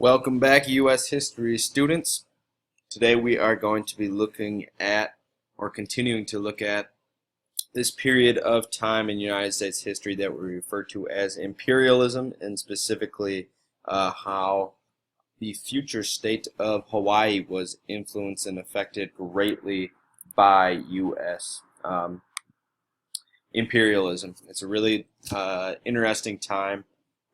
Welcome back, U.S. history students. Today we are going to be looking at, or continuing to look at, this period of time in United States history that we refer to as imperialism, and specifically how the future state of Hawaii was influenced and affected greatly by U.S. Imperialism. It's a really interesting time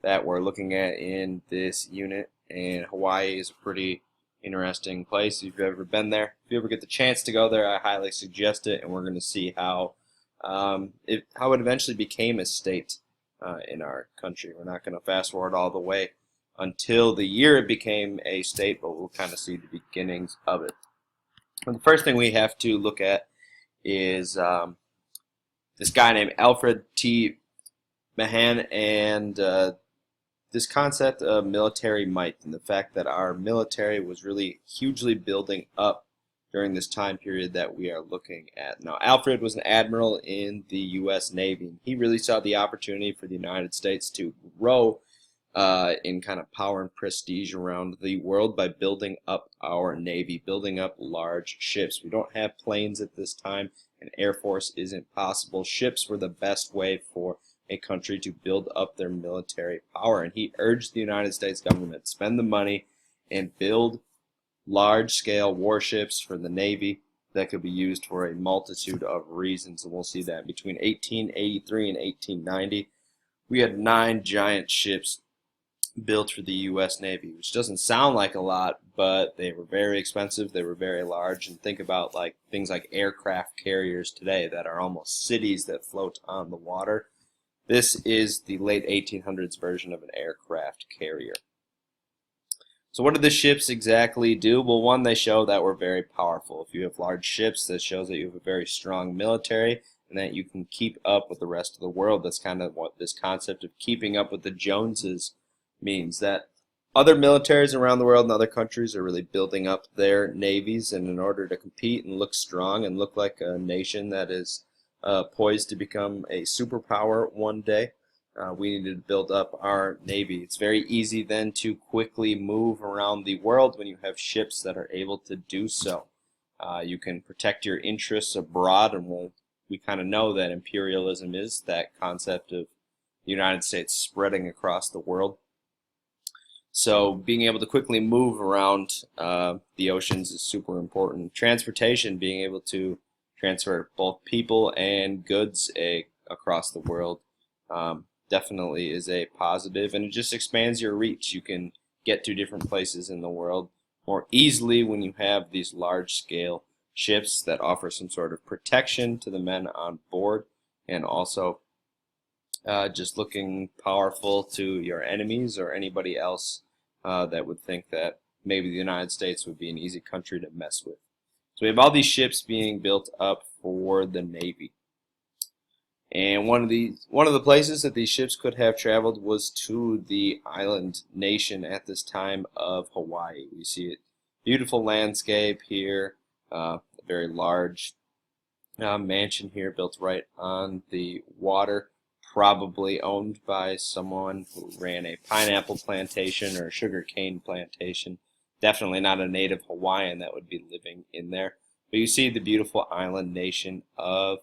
that we're looking at in this unit, and Hawaii is a pretty interesting place if you've ever been there. If you ever get the chance to go there, I highly suggest it, and we're going to see how it eventually became a state in our country. We're not going to fast forward all the way until the year it became a state, but we'll kind of see the beginnings of it. And the first thing we have to look at is this guy named Alfred T. Mahan, and this concept of military might, and the fact that our military was really hugely building up during this time period that we are looking at. Now, Alfred was an admiral in the U.S. Navy. He really saw the opportunity for the United States to grow in kind of power and prestige around the world by building up our Navy, building up large ships. We don't have planes at this time, and Air Force isn't possible. Ships were the best way for a country to build up their military power, and he urged the United States government to spend the money and build large-scale warships for the Navy that could be used for a multitude of reasons, and we'll see that between 1883 and 1890 we had 9 giant ships built for the U.S. Navy, which doesn't sound like a lot, but they were very expensive, they were very large, and think about like things like aircraft carriers today that are almost cities that float on the water. This is the late 1800s version of an aircraft carrier. So what did the ships exactly do? Well, one, they show that we're very powerful. If you have large ships, that shows that you have a very strong military and that you can keep up with the rest of the world. That's kind of what this concept of keeping up with the Joneses means, that other militaries around the world and other countries are really building up their navies, and in order to compete and look strong and look like a nation that is poised to become a superpower one day, we needed to build up our Navy. It's very easy then to quickly move around the world when you have ships that are able to do so. You can protect your interests abroad, and we kind of know that imperialism is that concept of the United States spreading across the world. So being able to quickly move around the oceans is super important. Transportation, being able to transfer both people and goods across the world, definitely is a positive, and it just expands your reach. You can get to different places in the world more easily when you have these large-scale ships that offer some sort of protection to the men on board, and also just looking powerful to your enemies or anybody else that would think that maybe the United States would be an easy country to mess with. So we have all these ships being built up for the Navy. And one of the places that these ships could have traveled was to the island nation at this time of Hawaii. We see it, beautiful landscape here, a very large mansion here built right on the water, probably owned by someone who ran a pineapple plantation or a sugar cane plantation. Definitely not a native Hawaiian that would be living in there. But you see the beautiful island nation of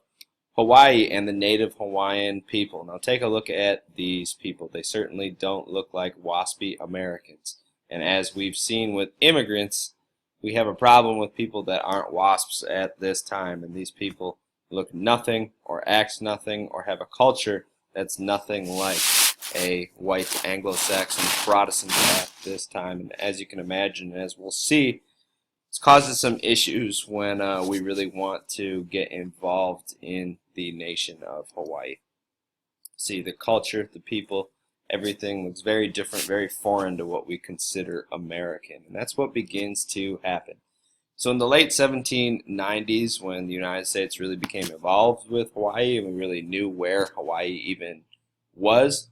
Hawaii and the native Hawaiian people. Now take a look at these people. They certainly don't look like waspy Americans. And as we've seen with immigrants, we have a problem with people that aren't wasps at this time. And these people look nothing or act nothing or have a culture that's nothing like a white Anglo-Saxon Protestant at this time. And as you can imagine, as we'll see, it causes some issues when we really want to get involved in the nation of Hawaii. See, the culture, the people, everything looks very different, very foreign to what we consider American. And that's what begins to happen. So in the late 1790s, when the United States really became involved with Hawaii and we really knew where Hawaii even was,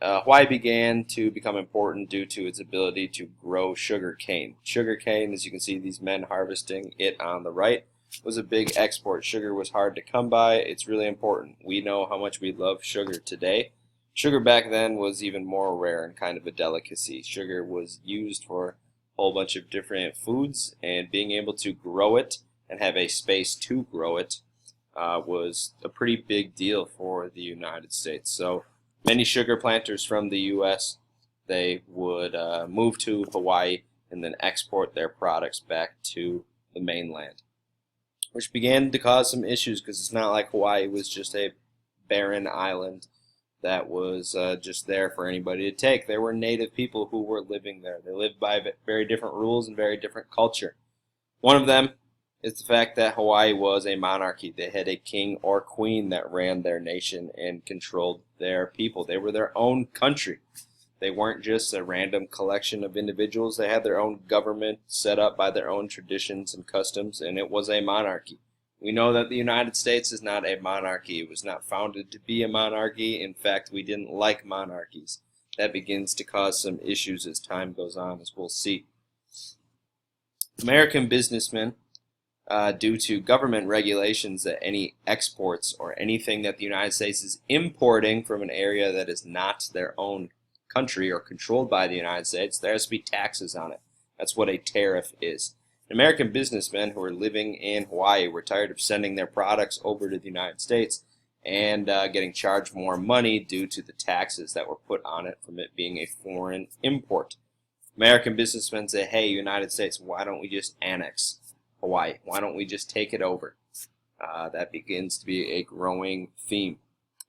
Hawaii began to become important due to its ability to grow sugar cane. Sugar cane, as you can see these men harvesting it on the right, was a big export. Sugar was hard to come by. It's really important. We know how much we love sugar today. Sugar back then was even more rare and kind of a delicacy. Sugar was used for a whole bunch of different foods, and being able to grow it and have a space to grow it was a pretty big deal for the United States. So many sugar planters from the U.S., they would move to Hawaii and then export their products back to the mainland, which began to cause some issues because it's not like Hawaii was just a barren island that was just there for anybody to take. There were native people who were living there. They lived by very different rules and very different culture. One of them is the fact that Hawaii was a monarchy. They had a king or queen that ran their nation and controlled their people. They were their own country. They weren't just a random collection of individuals. They had their own government set up by their own traditions and customs, and it was a monarchy. We know that the United States is not a monarchy. It was not founded to be a monarchy. In fact, we didn't like monarchies. That begins to cause some issues as time goes on, as we'll see. American businessmen, due to government regulations that any exports or anything that the United States is importing from an area that is not their own country or controlled by the United States, there has to be taxes on it. That's what a tariff is. American businessmen who were living in Hawaii were tired of sending their products over to the United States and getting charged more money due to the taxes that were put on it from it being a foreign import. American businessmen say, hey, United States, why don't we just annex Hawaii? Why don't we just take it over? That begins to be a growing theme.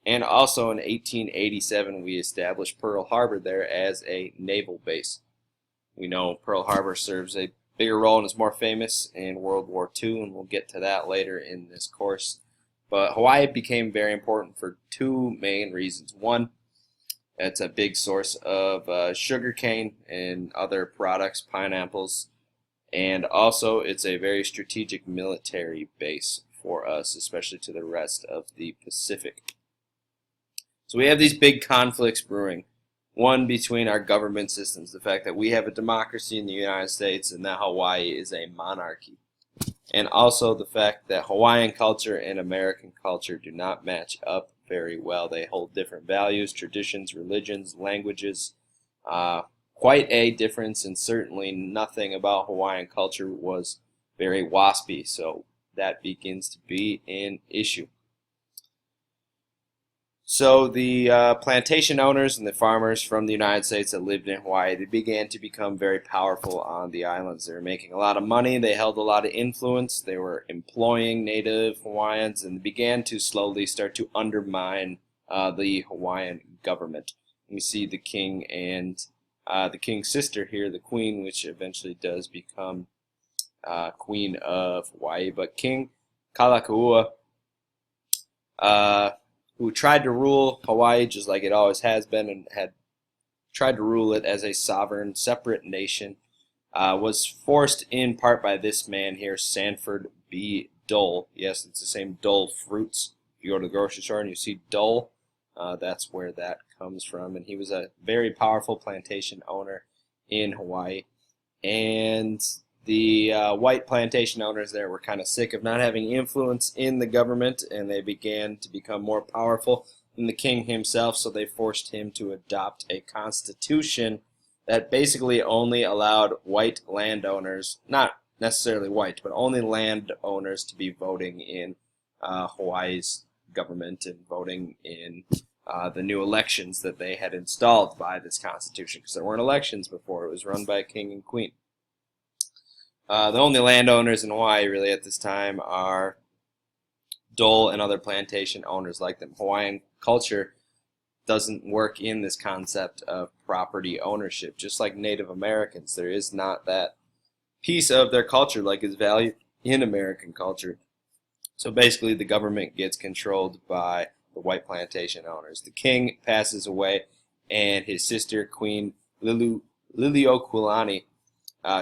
And also in 1887, we established Pearl Harbor there as a naval base. We know Pearl Harbor serves a bigger role and is more famous in World War II, and we'll get to that later in this course. But Hawaii became very important for two main reasons. One, it's a big source of sugar cane and other products, pineapples, and also it's a very strategic military base for us, especially to the rest of the Pacific. So we have these big conflicts brewing. One between our government systems, the fact that we have a democracy in the United States and that Hawaii is a monarchy. And also the fact that Hawaiian culture and American culture do not match up very well. They hold different values, traditions, religions, languages. Quite a difference, and certainly nothing about Hawaiian culture was very waspy, so that begins to be an issue. So the plantation owners and the farmers from the United States that lived in Hawaii, they began to become very powerful on the islands. They were making a lot of money. They held a lot of influence. They were employing native Hawaiians and began to slowly start to undermine the Hawaiian government. We see the king and the king's sister here, the queen, which eventually does become queen of Hawaii. But King Kalakaua, who tried to rule Hawaii just like it always has been and had tried to rule it as a sovereign, separate nation, was forced in part by this man here, Sanford B. Dole. Yes, it's the same Dole fruits. If you go to the grocery store and you see Dole, that's where that comes from. And he was a very powerful plantation owner in Hawaii. And the white plantation owners there were kind of sick of not having influence in the government, and they began to become more powerful than the king himself, so they forced him to adopt a constitution that basically only allowed white landowners, not necessarily white, but only landowners to be voting in Hawaii's government and voting in the new elections that they had installed by this constitution, because there weren't elections before. It was run by a king and queen. The only landowners in Hawaii really at this time are Dole and other plantation owners like them. Hawaiian culture doesn't work in this concept of property ownership. Just like Native Americans, there is not that piece of their culture like is valued in American culture. So basically the government gets controlled by the white plantation owners. The king passes away, and his sister, Queen Liliuokalani,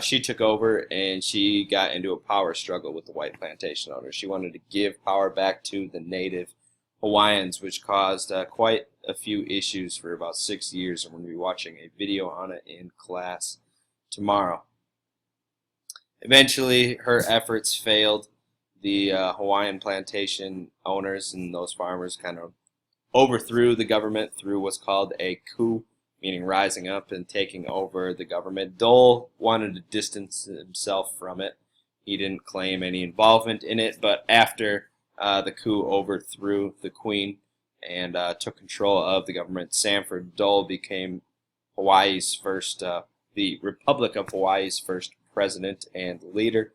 she took over, and she got into a power struggle with the white plantation owners. She wanted to give power back to the native Hawaiians, which caused quite a few issues for about 6 years. I'm going to be watching a video on it in class tomorrow. Eventually, her efforts failed. The Hawaiian plantation owners and those farmers kind of overthrew the government through what's called a coup, meaning rising up and taking over the government. Dole wanted to distance himself from it. He didn't claim any involvement in it, but after the coup overthrew the Queen and took control of the government, Sanford Dole became Hawaii's first, the Republic of Hawaii's first president and leader.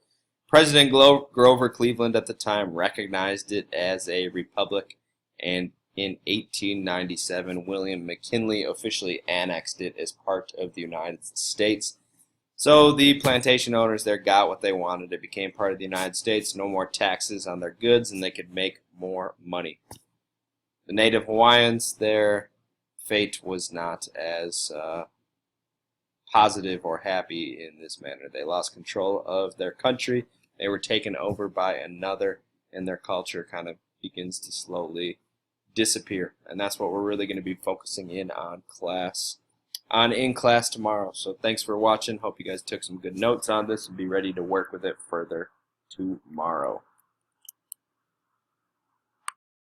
President Grover Cleveland at the time recognized it as a republic, and in 1897, William McKinley officially annexed it as part of the United States. So the plantation owners there got what they wanted. It became part of the United States, no more taxes on their goods, and they could make more money. The native Hawaiians, their fate was not as positive or happy in this manner. They lost control of their country. They were taken over by another, and their culture kind of begins to slowly disappear. And that's what we're really going to be focusing in on in class tomorrow. So thanks for watching. Hope you guys took some good notes on this and be ready to work with it further tomorrow.